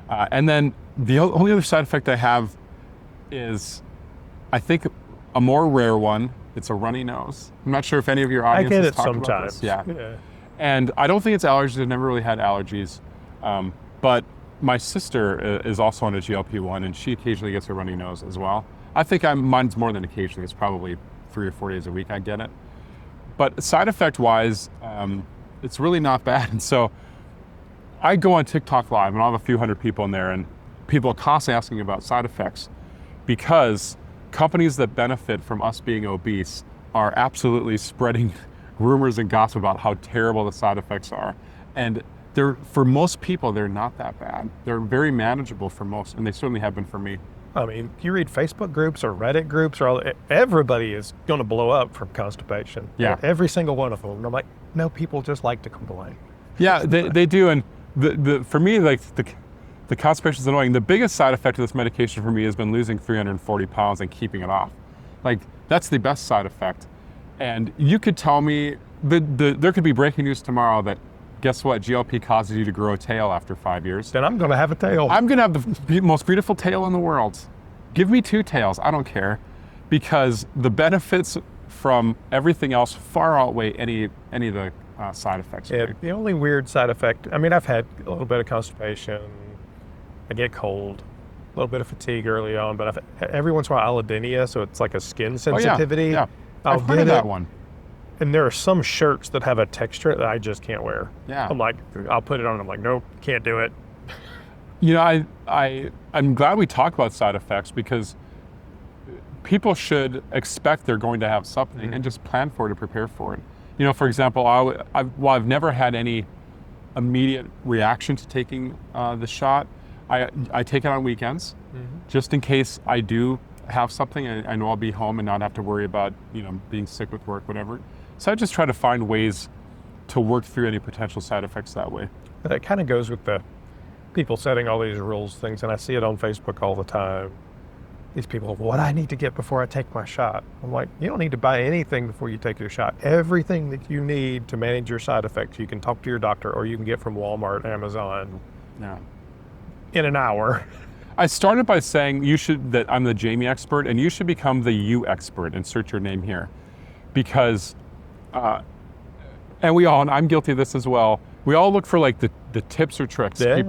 And then the only other side effect I have is, I think, a more rare one. It's a runny nose. I'm not sure if any of your audience has talked about this. Yeah. And I don't think it's allergies. I've never really had allergies. But my sister is also on a GLP-1, and she occasionally gets a runny nose as well. I think mine's more than occasionally. It's probably 3 or 4 days a week I get it. But side effect wise, it's really not bad. And so I go on TikTok Live, and I have a few hundred people in there, and people are constantly asking about side effects because companies that benefit from us being obese are absolutely spreading rumors and gossip about how terrible the side effects are. And for most people, they're not that bad. They're very manageable for most, and they certainly have been for me. I mean, you read Facebook groups or Reddit groups, everybody is going to blow up from constipation. Yeah. Every single one of them. And I'm like, no, people just like to complain. Yeah, they do. And for me, the constipation is annoying. The biggest side effect of this medication for me has been losing 340 pounds and keeping it off. That's the best side effect. And you could tell me, there could be breaking news tomorrow that, guess what, GLP causes you to grow a tail after 5 years. Then I'm going to have a tail. I'm going to have the most beautiful tail in the world. Give me 2 tails, I don't care. Because the benefits from everything else far outweigh any of the side effects. Yeah, the only weird side effect, I mean, I've had a little bit of constipation. I get cold, a little bit of fatigue early on, but every once in a while allodynia, so it's like a skin sensitivity. Oh, yeah. I've heard of that one. And there are some shirts that have a texture that I just can't wear. Yeah. I'm like, I'll put it on, and I'm like, nope, can't do it. I'm glad we talk about side effects because people should expect they're going to have something and just plan for it and prepare for it. For example, I've never had any immediate reaction to taking the shot. I take it on weekends, just in case I do have something. I know I'll be home and not have to worry about being sick with work, whatever. So I just try to find ways to work through any potential side effects that way. But it kind of goes with the people setting all these rules things, and I see it on Facebook all the time. These people, what I need to get before I take my shot. I'm like, you don't need to buy anything before you take your shot. Everything that you need to manage your side effects, you can talk to your doctor or you can get from Walmart, Amazon, in an hour. I started by saying that I'm the Jamie expert and you should become the you expert. Insert your name here. Because, and I'm guilty of this as well. We all look for like the tips or tricks. Yeah.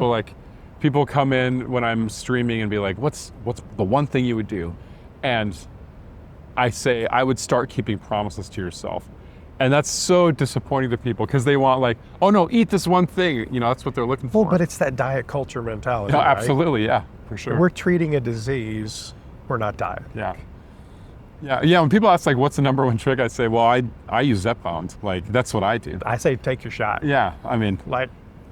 People come in when I'm streaming and be like, what's the one thing you would do? And I say, I would start keeping promises to yourself. And that's so disappointing to people because they want like, oh no, eat this one thing. That's what they're looking for. Well, but it's that diet culture mentality. No, right? absolutely, yeah, for sure. We're treating a disease, we're not diet. Yeah. When people ask like, what's the number one trick? I say, well, I use Zepbound. Like, that's what I do. I say take your shot. Yeah, I mean. Like,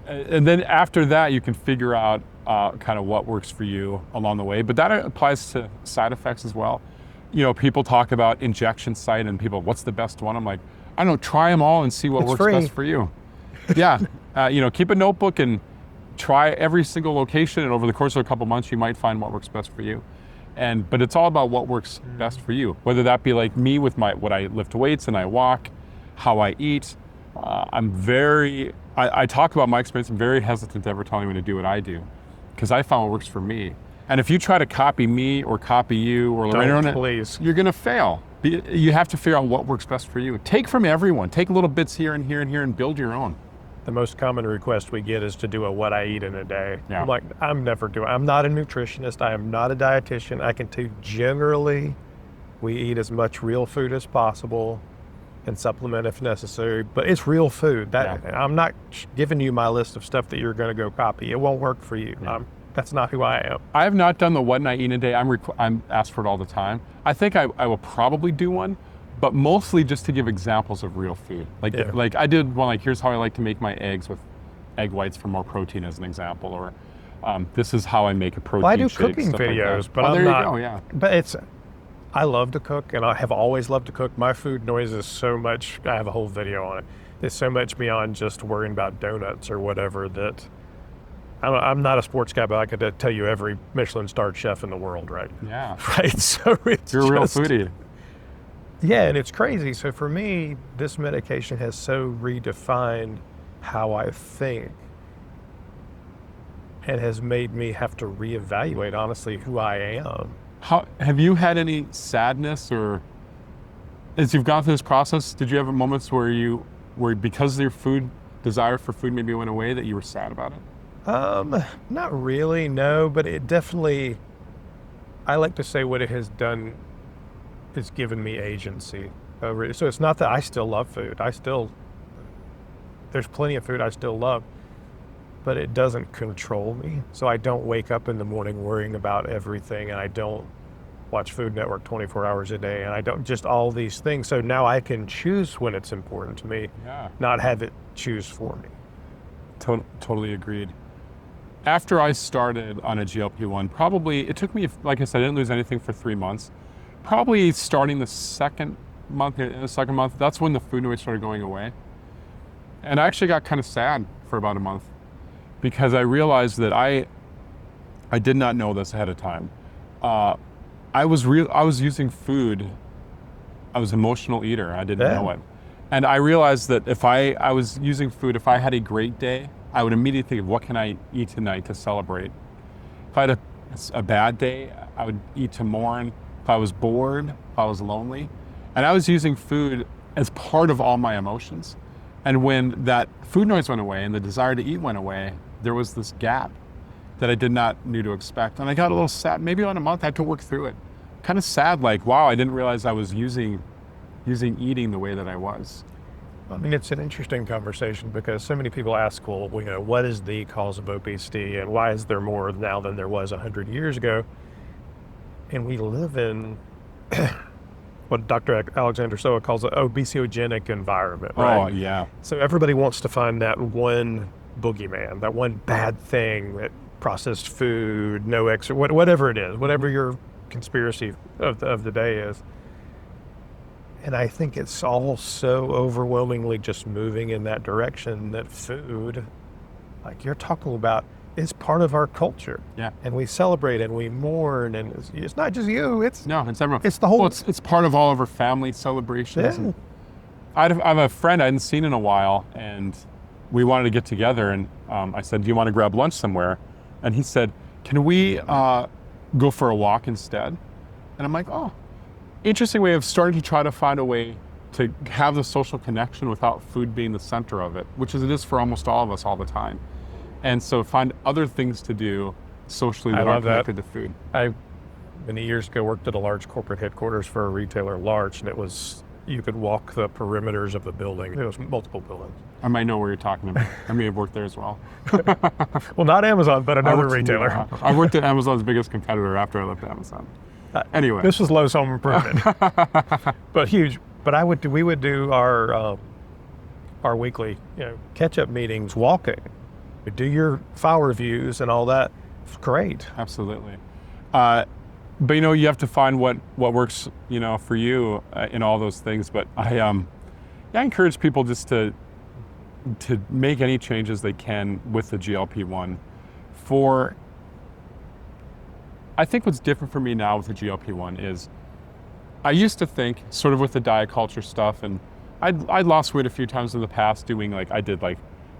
and then after that, you can figure out kind of what works for you along the way. But that applies to side effects as well. People talk about injection site and people, what's the best one? I'm like, I don't know, try them all and see what works best for you. Yeah, keep a notebook and try every single location. And over the course of a couple months, you might find what works best for you. But it's all about what works best for you. Whether that be like me with what I lift weights and I walk, how I eat. I talk about my experience. I'm very hesitant to ever tell anyone to do what I do because I found what works for me. And if you try to copy me or copy you or Lorraine, please. You're going to fail. You have to figure out what works best for you. Take from everyone. Take little bits here and here and here and build your own. The most common request we get is to do a what I eat in a day. Yeah. I'm like, I'm not a nutritionist. I am not a dietitian. I can tell generally we eat as much real food as possible and supplement if necessary, but it's real food. I'm not giving you my list of stuff that you're going to go copy. It won't work for you. Yeah. That's not who I am. I have not done the what I eat in a day. I'm asked for it all the time. I think I will probably do one, but mostly just to give examples of real food. Like I did one, like here's how I like to make my eggs with egg whites for more protein as an example, or this is how I make a protein Well, I do shake, cooking videos, like but I'm there not. you go, yeah. But I love to cook, and I have always loved to cook. My food noise is so much, I have a whole video on it. It's so much beyond just worrying about donuts or whatever that I'm not a sports guy, but I could tell you every Michelin-starred chef in the world, right? Yeah. Right, so it's You're a real foodie. Yeah, and it's crazy. So for me, this medication has so redefined how I think and has made me have to reevaluate, honestly, who I am. Have you had any sadness, or as you've gone through this process, did you have moments where because your desire for food maybe went away, that you were sad about it? Not really, no, but it definitely, I like to say what it has done is given me agency. So it's not that I still love food. There's plenty of food I still love, but it doesn't control me. So I don't wake up in the morning worrying about everything, and I don't watch Food Network 24 hours a day, and I don't just all these things. So now I can choose when it's important to me, not have it choose for me. Totally agreed. After I started on a GLP-1, probably, it took me, like I said, I didn't lose anything for 3 months. Probably starting the second month, that's when the food noise started going away. And I actually got kind of sad for about a month because I realized that I did not know this ahead of time. I was using food. I was an emotional eater. I didn't know it. And I realized that if I was using food, if I had a great day, I would immediately think of what can I eat tonight to celebrate. If I had a bad day, I would eat to mourn. If I was bored, if I was lonely. And I was using food as part of all my emotions. And when that food noise went away and the desire to eat went away, there was this gap that I did not knew to expect. And I got a little sad. Maybe in a month I had to work through it. Kind of sad, like, wow, I didn't realize I was using eating the way that I was. I mean, it's an interesting conversation because so many people ask, well, what is the cause of obesity and why is there more now than there was 100 years ago? And we live in what Dr. Alexander Soa calls an obesogenic environment, right? Oh, yeah. So everybody wants to find that one boogeyman, that one bad thing, that processed food, no exercise, whatever it is, whatever your conspiracy of the day is. And I think it's all so overwhelmingly just moving in that direction that food, like you're talking about, is part of our culture. Yeah. And we celebrate and we mourn, and it's not just you, it's everyone. It's the whole. Well, it's part of all of our family celebrations. Yeah. I have a friend I hadn't seen in a while, and we wanted to get together, and I said, do you want to grab lunch somewhere? And he said, can we go for a walk instead? And I'm like, oh, interesting way of starting to try to find a way to have the social connection without food being the center of it, which is it is for almost all of us all the time. And so find other things to do socially that aren't connected to food. I, many years ago, worked at a large corporate headquarters for a retailer, large, and it was, you could walk the perimeters of the building. It was multiple buildings. I might know where you're talking about. I may have worked there as well. Well, not Amazon, but another retailer. I worked at Amazon's biggest competitor after I left Amazon. Anyway. This was Lowe's Home Improvement, but huge. But we would do our weekly, catch-up meetings, walking. We'd do your file reviews and all that. It's great. Absolutely. But you have to find what works, for you in all those things. But I encourage people just to make any changes they can with the GLP-1. I think what's different for me now with the GLP-1 is I used to think sort of with the diet culture stuff, and I'd lost weight a few times in the past doing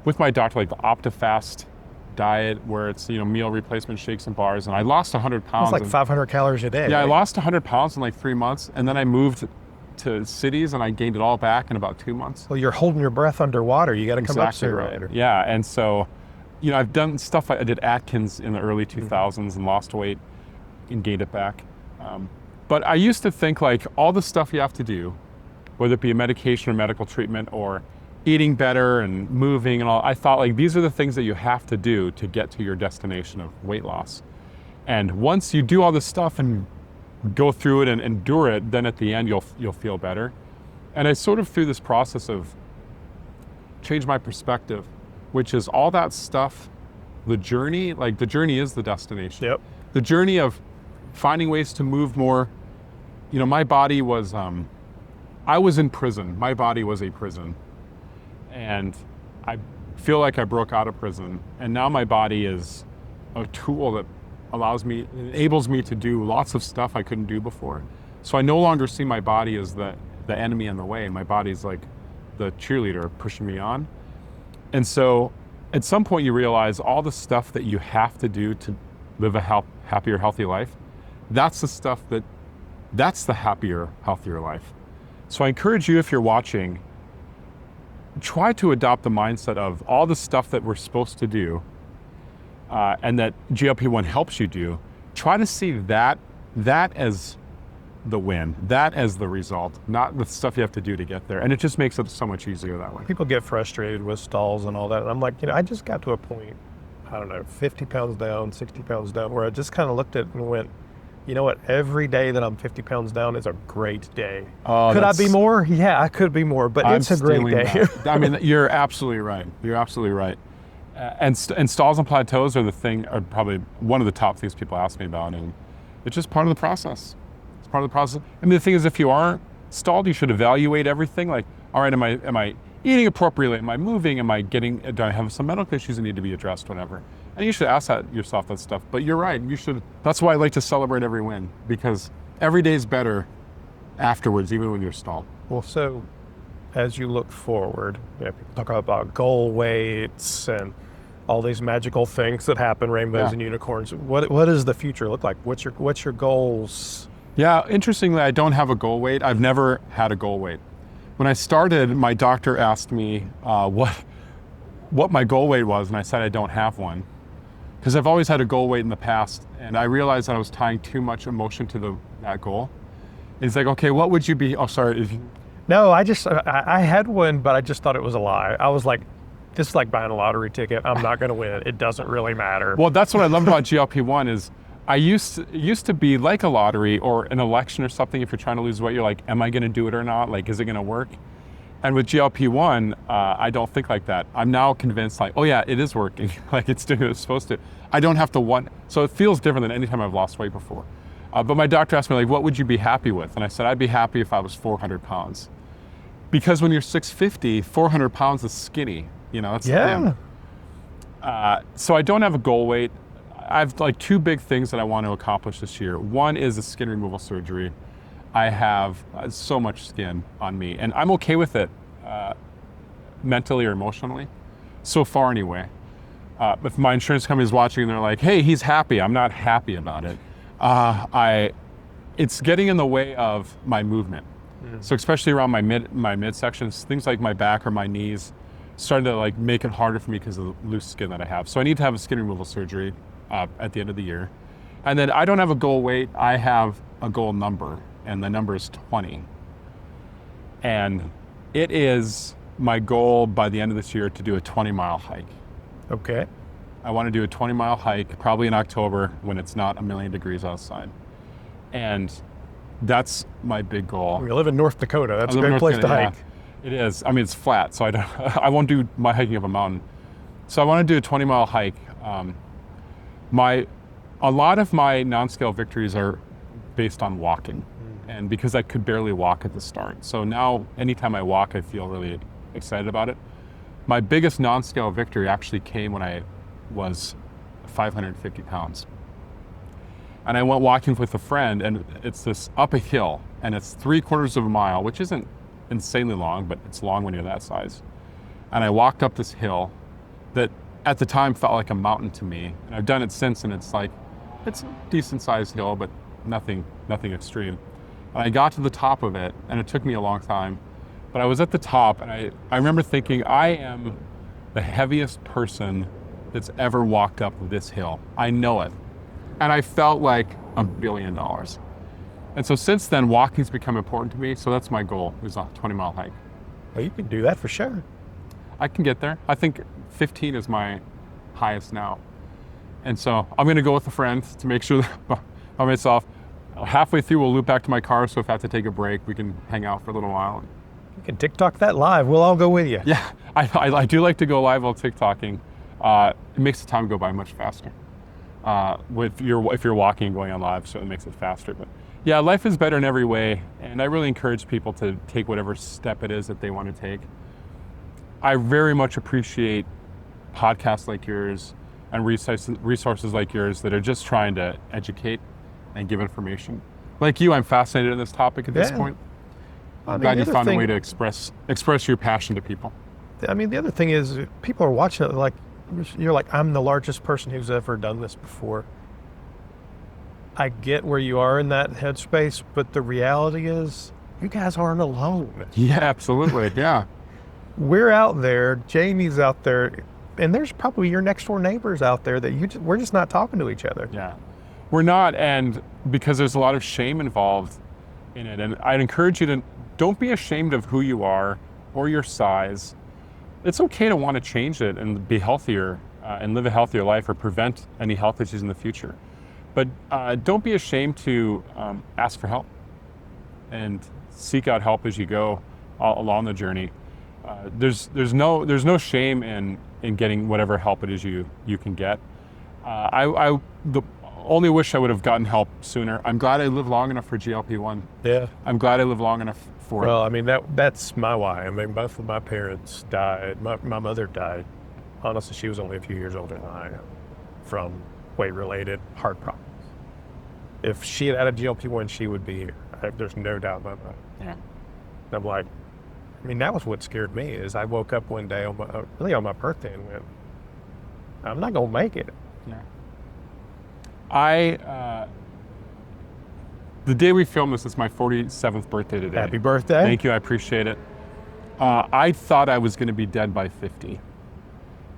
with my doctor, the OptiFast diet where it's, meal replacement shakes and bars. And I lost 100 pounds. It's like 500 calories a day. Yeah, right? I lost 100 pounds in 3 months. And then I moved to cities and I gained it all back in about 2 months. Well, you're holding your breath underwater. You got to come up Exactly sooner or right. later. Yeah, and so, I've done stuff. I did Atkins in the early 2000s and lost weight and gained it back. But I used to think all the stuff you have to do, whether it be a medication or medical treatment or eating better and moving and all, I thought these are the things that you have to do to get to your destination of weight loss. And once you do all this stuff and go through it and endure it, then at the end you'll feel better. And I sort of through this process of change my perspective, which is all that stuff, the journey is the destination. Yep. The journey of finding ways to move more. My body was, I was in prison. My body was a prison. And I feel like I broke out of prison. And now my body is a tool that enables me to do lots of stuff I couldn't do before. So I no longer see my body as the enemy in the way. My body's like the cheerleader pushing me on. And so at some point you realize all the stuff that you have to do to live a happier, healthy life, that's the stuff that's the happier, healthier life. So I encourage you, if you're watching, try to adopt the mindset of all the stuff that we're supposed to do and that GLP-1 helps you do. Try to see that as the win, that as the result, not the stuff you have to do to get there. And it just makes it so much easier that way. People get frustrated with stalls and all that. And I'm like, I just got to a point, 50 pounds down, 60 pounds down, where I just kind of looked at it and went, you know what? Every day that I'm 50 pounds down is a great day. Could I be more? Yeah, I could be more, but it's a great day. I mean, you're absolutely right. You're absolutely right. And stalls and plateaus are probably one of the top things people ask me about, and it's just part of the process. It's part of the process. I mean, the thing is, if you aren't stalled, you should evaluate everything. All right, am I eating appropriately? Am I moving? Do I have some medical issues that need to be addressed? Whatever. And you should ask yourself that stuff. But you're right. That's why I like to celebrate every win, because every day is better afterwards, even when you're stalled. Well, so as you look forward, people talk about goal weights and all these magical things that happen, rainbows and unicorns. What does the future look like? What's your goals? Yeah, interestingly, I don't have a goal weight. I've never had a goal weight. When I started, my doctor asked me what my goal weight was, and I said I don't have one. Because I've always had a goal weight in the past, and I realized that I was tying too much emotion to that goal. And he's like, okay, what would you be? Oh, sorry. No, I had one, but I just thought it was a lie. I was like, this is like buying a lottery ticket. I'm not going to win. It doesn't really matter. Well, that's what I love about GLP-1 is I used to be like a lottery or an election or something. If you're trying to lose weight, you're like, am I going to do it or not? Is it going to work? And with GLP-1, I don't think like that. I'm now convinced like, oh yeah, it is working. Like it's doing what it's supposed to. I don't have to want, so it feels different than any time I've lost weight before. But my doctor asked me like, what would you be happy with? And I said, I'd be happy if I was 400 pounds. Because when you're 650, 400 pounds is skinny. You know, that's thin. So I don't have a goal weight. I have like 2 big things that I want to accomplish this year. One is a skin removal surgery. I have so much skin on me, and I'm okay with it mentally or emotionally, so far anyway. If my insurance company is watching and they're like, hey, he's happy, I'm not happy about it. It's getting in the way of my movement. So especially around my midsections, things like my back or my knees, starting to like make it harder for me because of the loose skin that I have. So I need to have a skin removal surgery at the end of the year. And then I don't have a goal weight, I have a goal number, and the number is 20. And it is my goal by the end of this year to do a 20-mile hike. Okay. I want to do a 20-mile hike, probably in October when it's not 1,000,000 degrees outside. And that's my big goal. You live in North Dakota. That's a great place to hike. Yeah, it is. I mean, it's flat, so I won't do my hiking up a mountain. So I want to do a 20-mile hike. A lot of my non-scale victories are based on walking, and because I could barely walk at the start. So now, anytime I walk, I feel really excited about it. My biggest non-scale victory actually came when I was 550 pounds. And I went walking with a friend, and it's this up a hill, and it's 3/4 of a mile, which isn't insanely long, but it's long when you're that size. And I walked up this hill that at the time felt like a mountain to me. And I've done it since, and it's like, it's a decent sized hill, but nothing extreme. And I got to the top of it, and it took me a long time, but I was at the top, and I remember thinking, I am the heaviest person that's ever walked up this hill. I know it. And I felt like $1 billion. And so since then, walking's become important to me, so that's my goal, is a 20-mile hike. Well, you can do that for sure. I can get there. I think 15 is my highest now. And so I'm gonna go with a friend to make sure that by myself. Halfway through, we'll loop back to my car, so if I have to take a break, we can hang out for a little while. You can TikTok that live. We'll all go with you. Yeah, I do like to go live while TikToking. It makes the time go by much faster. If you're walking and going on live, so it makes it faster. But yeah, life is better in every way, and I really encourage people to take whatever step it is that they want to take. I very much appreciate podcasts like yours and resources like yours that are just trying to educate and give information. Like you, I'm fascinated in this topic at this point. I'm glad you found a way to express your passion to people. I mean, the other thing is, people are watching it like, you're like, I'm the largest person who's ever done this before. I get where you are in that headspace, but the reality is, you guys aren't alone. Yeah, absolutely, yeah. We're out there, Jamie's out there, and there's probably your next door neighbors out there that we're just not talking to each other. Yeah, we're not, and because there's a lot of shame involved in it, and I'd encourage you to, don't be ashamed of who you are or your size. It's okay to want to change it and be healthier and live a healthier life or prevent any health issues in the future. But don't be ashamed to ask for help and seek out help as you go along the journey. There's no shame in getting whatever help it is you can get. I only wish I would have gotten help sooner. I'm glad I lived long enough for GLP-1. Yeah. I'm glad I lived long enough for it. Well, I mean, that's my why. I mean, both of my parents died. My mother died. Honestly, she was only a few years older than I am from weight-related heart problems. If she had had a GLP-1, she would be here. There's no doubt about that. Yeah. I'm like, I mean, that was what scared me, is I woke up one day on my birthday and went, I'm not going to make it. Yeah. The day we filmed this, it's my 47th birthday today. Happy birthday. Thank you, I appreciate it. I thought I was going to be dead by 50.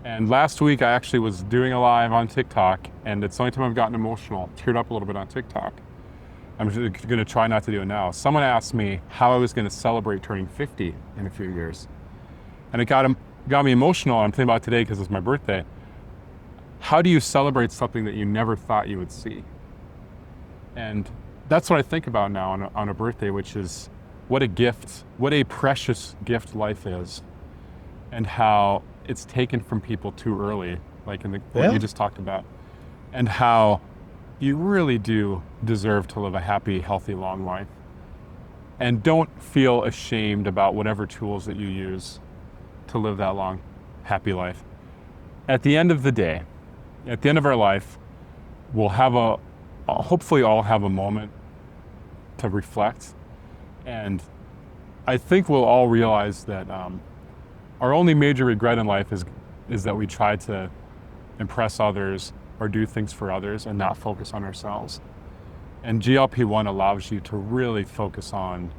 And last week I actually was doing a live on TikTok, and it's the only time I've gotten emotional, teared up a little bit on TikTok. I'm going to try not to do it now. Someone asked me how I was going to celebrate turning 50 in a few years. And it got me emotional. I'm thinking about it today because it's my birthday. How do you celebrate something that you never thought you would see? And that's what I think about now on a birthday, which is what a gift, what a precious gift life is, and how it's taken from people too early, like in what you just talked about, and how you really do deserve to live a happy, healthy, long life. And don't feel ashamed about whatever tools that you use to live that long, happy life. At the end of the day, at the end of our life, we'll have hopefully all have a moment to reflect. And I think we'll all realize that our only major regret in life is that we try to impress others or do things for others and not focus on ourselves. And GLP-1 allows you to really focus on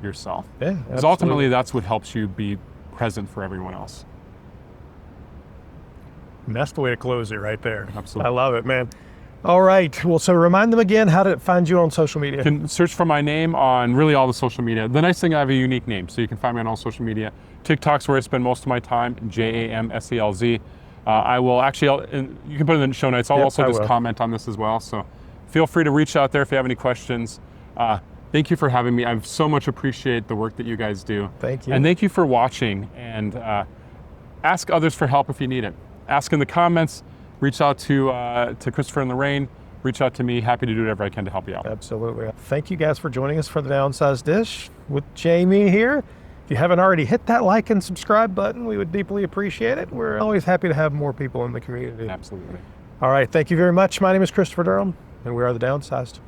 yourself. Yeah, because ultimately that's what helps you be present for everyone else. And that's the way to close it right there. Absolutely. I love it, man. All right. Well, so remind them again how to find you on social media. You can search for my name on really all the social media. The nice thing, I have a unique name, so you can find me on all social media. TikTok's where I spend most of my time, JAMSELZ. I will actually, you can put it in the show notes. I'll also just comment on this as well. So feel free to reach out there if you have any questions. Thank you for having me. I so much appreciate the work that you guys do. Thank you. And thank you for watching. And ask others for help if you need it. Ask in the comments. Reach out to Christopher and Lorraine. Reach out to me. Happy to do whatever I can to help you out. Absolutely. Thank you guys for joining us for the Downsized Dish with Jamie here. If you haven't already, hit that like and subscribe button. We would deeply appreciate it. We're always happy to have more people in the community. Absolutely. All right. Thank you very much. My name is Christopher Durham, and we are the Downsized.